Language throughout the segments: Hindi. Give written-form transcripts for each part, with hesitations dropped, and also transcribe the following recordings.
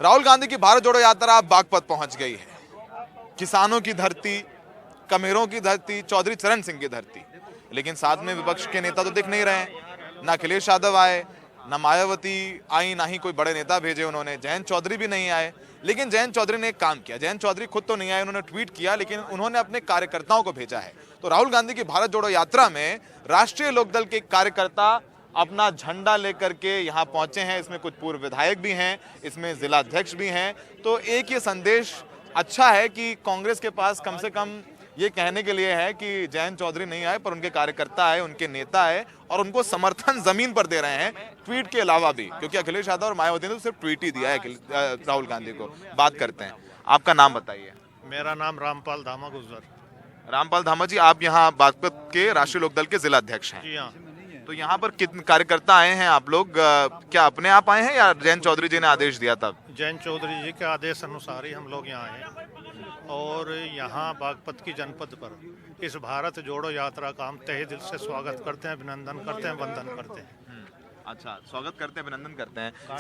राहुल गांधी की भारत जोड़ो यात्रा बागपत पहुंच गई है। किसानों की धरती, कमेरों की धरती, चौधरी चरण सिंह की धरती। लेकिन साथ में विपक्ष के नेता तो दिख नहीं रहे हैं। ना अखिलेश यादव आए, ना मायावती आई, ना ही कोई बड़े नेता भेजे उन्होंने। जयंत चौधरी भी नहीं आए। लेकिन जयंत चौधरी ने एक काम किया। जयंत चौधरी खुद तो नहीं आए, उन्होंने ट्वीट किया, लेकिन उन्होंने अपने कार्यकर्ताओं को भेजा है। तो राहुल गांधी की भारत जोड़ो यात्रा में राष्ट्रीय लोकदल के कार्यकर्ता अपना झंडा लेकर के यहाँ पहुंचे हैं। इसमें कुछ पूर्व विधायक भी हैं, इसमें जिलाध्यक्ष भी हैं। तो एक ये संदेश अच्छा है कि कांग्रेस के पास कम से कम ये कहने के लिए है कि जयंत चौधरी नहीं आए, पर उनके कार्यकर्ता आए, उनके नेता आए और उनको समर्थन जमीन पर दे रहे हैं, ट्वीट के अलावा भी। क्योंकि अखिलेश यादव और मायावती ने तो सिर्फ ट्वीट ही दिया है राहुल गांधी को। बात करते हैं, आपका नाम बताइए। मेरा नाम रामपाल धामा गुजर। रामपाल धामा जी, आप यहाँ बागपत के राष्ट्रीय लोकदल के जिलाध्यक्ष हैं। जी हाँ। तो यहाँ पर कितने कार्यकर्ता आए हैं आप लोग? क्या अपने आप आए हैं या जयंत चौधरी जी ने आदेश दिया तब? जयंत चौधरी जी के आदेश अनुसार ही हम लोग यहाँ आए और यहाँ बागपत की जनपद पर इस भारत जोड़ो यात्रा का हम तहे दिल से स्वागत करते हैं, अभिनंदन करते हैं, वंदन करते हैं। अच्छा, स्वागत करते हैं, अभिनंदन करते हैं।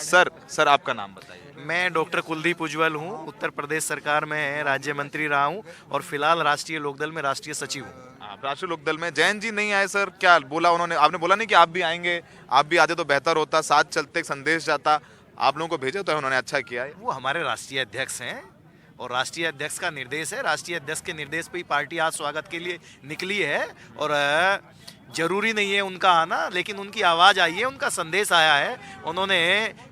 सर आपका नाम बताइए। मैं डॉक्टर कुलदीप उज्ज्वल हूँ। उत्तर प्रदेश सरकार में राज्य मंत्री रहा हूँ और फिलहाल राष्ट्रीय लोकदल में राष्ट्रीय सचिव हूँ। राष्ट्रीय लोकदल में जयंत जी नहीं आए सर, क्या बोला उन्होंने? आपने बोला नहीं कि आप भी आएंगे? आप भी आते तो बेहतर होता, साथ चलते एक संदेश जाता। आप लोगों को भेजा तो उन्होंने अच्छा किया है। वो हमारे राष्ट्रीय अध्यक्ष हैं और राष्ट्रीय अध्यक्ष का निर्देश है। राष्ट्रीय अध्यक्ष के निर्देश पे ही पार्टी आज स्वागत के लिए निकली है और जरूरी नहीं है उनका आना, लेकिन उनकी आवाज़ आई है, उनका संदेश आया है। उन्होंने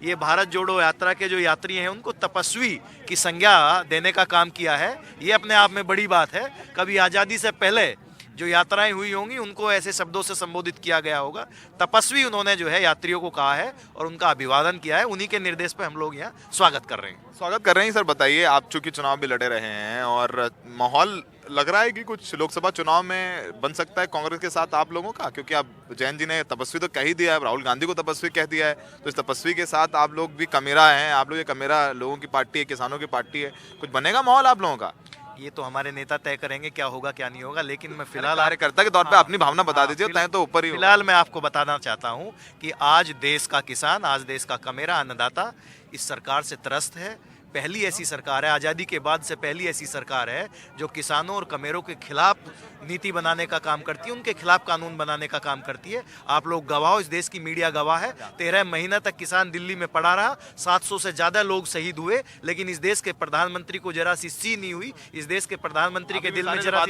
ये भारत जोड़ो यात्रा के जो यात्री हैं उनको तपस्वी की संज्ञा देने का काम किया है। ये अपने आप में बड़ी बात है। कभी आज़ादी से पहले जो यात्राएं हुई होंगी उनको ऐसे शब्दों से संबोधित किया गया होगा। तपस्वी उन्होंने जो है यात्रियों को कहा है और उनका अभिवादन किया है। उन्हीं के निर्देश पे हम लोग यहाँ स्वागत कर रहे हैं। स्वागत कर रहे हैं। सर बताइए, आप चूंकि चुनाव भी लड़े रहे हैं और माहौल लग रहा है कि कुछ लोकसभा चुनाव में बन सकता है कांग्रेस के साथ आप लोगों का, क्योंकि आप जयंत जी ने तपस्वी तो कह ही दिया है, राहुल गांधी को तपस्वी कह दिया है, तो इस तपस्वी के साथ आप लोग भी कमेरा हैं। आप लोग ये कमेरा लोगों की पार्टी है, किसानों की पार्टी है। कुछ बनेगा माहौल आप लोगों का? ये तो हमारे नेता तय करेंगे क्या होगा क्या नहीं होगा, लेकिन मैं फिलहाल कार्यकर्ता के तौर पे अपनी भावना बता दीजिए, तय तो ऊपर ही। फिलहाल मैं आपको बताना चाहता हूँ कि आज देश का किसान, आज देश का कमेरा, अन्नदाता इस सरकार से त्रस्त है। पहली ऐसी सरकार है, आज़ादी के बाद से पहली ऐसी सरकार है जो किसानों और कमेरों के खिलाफ नीति बनाने का काम करती है, उनके खिलाफ कानून बनाने का काम करती है। आप लोग गवाह, इस देश की मीडिया गवाह है। 13 महीना तक किसान दिल्ली में पड़ा रहा, 700 से ज़्यादा लोग शहीद हुए, लेकिन इस देश के प्रधानमंत्री को जरा सी नहीं हुई। इस देश के प्रधानमंत्री के दिल में जरा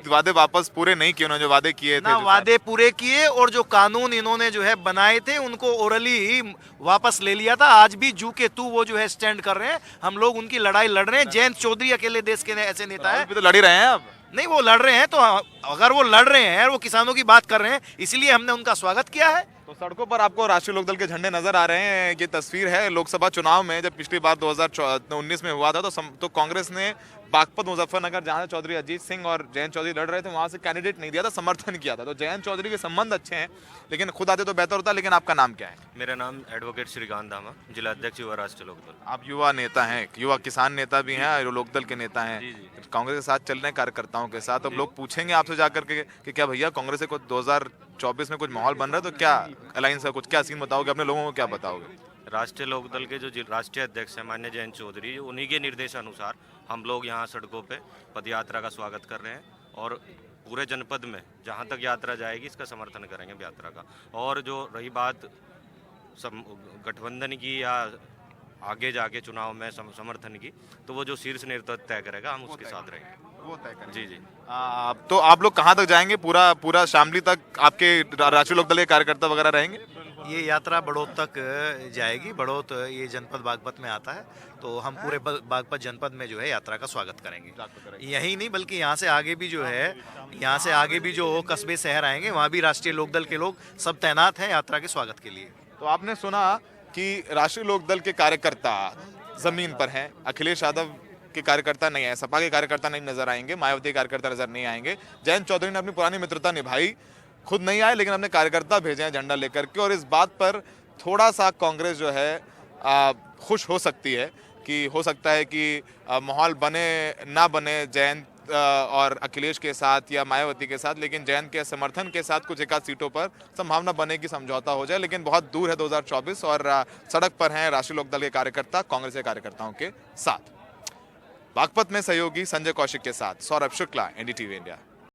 वादे वापस पूरे नहीं किए उन्होंने, जो वादे किए थे। वादे पूरे किए और जो कानून इन्होंने जो है बनाए थे उनको ओरली वापस ले लिया था। आज भी जू के तू वो जो है स्टैंड कर रहे हैं। हम लोग उनकी लड़ाई लड़ रहे हैं। जयंत चौधरी अकेले देश के ऐसे नेता है तो लड़ ही रहे हैं। अब नहीं, वो लड़ रहे हैं, तो अगर वो लड़ रहे हैं, वो किसानों की बात कर रहे हैं, इसलिए हमने उनका स्वागत किया है। तो सड़कों पर आपको राष्ट्रीय लोकदल के झंडे नजर आ रहे हैं। ये तस्वीर है लोकसभा चुनाव में, जब पिछली बार 2019 में हुआ था तो कांग्रेस ने बागपत, मुजफ्फरनगर, जहां से चौधरी अजीत सिंह और जयंत चौधरी लड़ रहे थे, वहां से कैंडिडेट नहीं दिया था, समर्थन किया था। तो जयंत चौधरी के संबंध अच्छे हैं, लेकिन खुद आते तो बेहतर होता। लेकिन आपका नाम क्या है? मेरा नाम एडवोकेट श्रीकांत धामा, जिला अध्यक्ष युवा राष्ट्रीय लोकदल। आप युवा नेता हैं, युवा किसान नेता भी हैं और लोकदल के नेता हैं। कांग्रेस के साथ चल रहे हैं, कार्यकर्ताओं के साथ। अब लोग पूछेंगे आपसे जाकर के कि क्या भैया कांग्रेस से कुछ 2024 में कुछ माहौल बन रहा है, तो क्या अलायंस है, कुछ क्या सीन बताओगे, अपने लोगों को क्या बताओगे? राष्ट्रीय लोकदल के जो राष्ट्रीय अध्यक्ष हैं माननीय जयंत चौधरी, उन्हीं के निर्देशानुसार हम लोग यहाँ सड़कों पे पदयात्रा का स्वागत कर रहे हैं और पूरे जनपद में जहाँ तक यात्रा जाएगी इसका समर्थन करेंगे यात्रा का। और जो रही बात गठबंधन की या आगे जाके चुनाव में समर्थन की, तो वो जो शीर्ष नेतृत्व तय करेगा, हम उसके साथ रहेंगे। वो तय करेंगे। जी जी। तो आप लोग कहाँ तक जाएंगे? पूरा शामली तक आपके राष्ट्रीय लोकदल के कार्यकर्ता वगैरह रहेंगे? ये यात्रा बड़ौत तक जाएगी। बड़ौत ये जनपद बागपत में आता है, तो हम पूरे बागपत जनपद में जो है यात्रा का स्वागत करेंगे। यही नहीं बल्कि यहाँ से आगे भी जो है, यहाँ से आगे भी जो कस्बे शहर आएंगे, वहाँ भी राष्ट्रीय लोकदल के लोग सब तैनात हैं यात्रा के स्वागत के लिए। तो आपने सुना कि राष्ट्रीय लोकदल के कार्यकर्ता जमीन पर हैं। अखिलेश यादव के कार्यकर्ता नहीं है, सपा के कार्यकर्ता नहीं नजर आएंगे, मायावती कार्यकर्ता नजर नहीं आएंगे। जयंत चौधरी ने अपनी पुरानी मित्रता निभाई, खुद नहीं आए, लेकिन अपने कार्यकर्ता भेजे हैं झंडा लेकर के। और इस बात पर थोड़ा सा कांग्रेस जो है खुश हो सकती है कि हो सकता है कि माहौल बने ना बने, जयंत और अखिलेश के साथ या मायावती के साथ, लेकिन जयंत के समर्थन के साथ कुछ एकाध सीटों पर संभावना बने की समझौता हो जाए, लेकिन बहुत दूर है 2024 और सड़क पर हैं राष्ट्रीय लोकदल के कार्यकर्ता कांग्रेस के कार्यकर्ताओं के साथ। बागपत में सहयोगी संजय कौशिक के साथ सौरभ शुक्ला, एनडीटीवी इंडिया।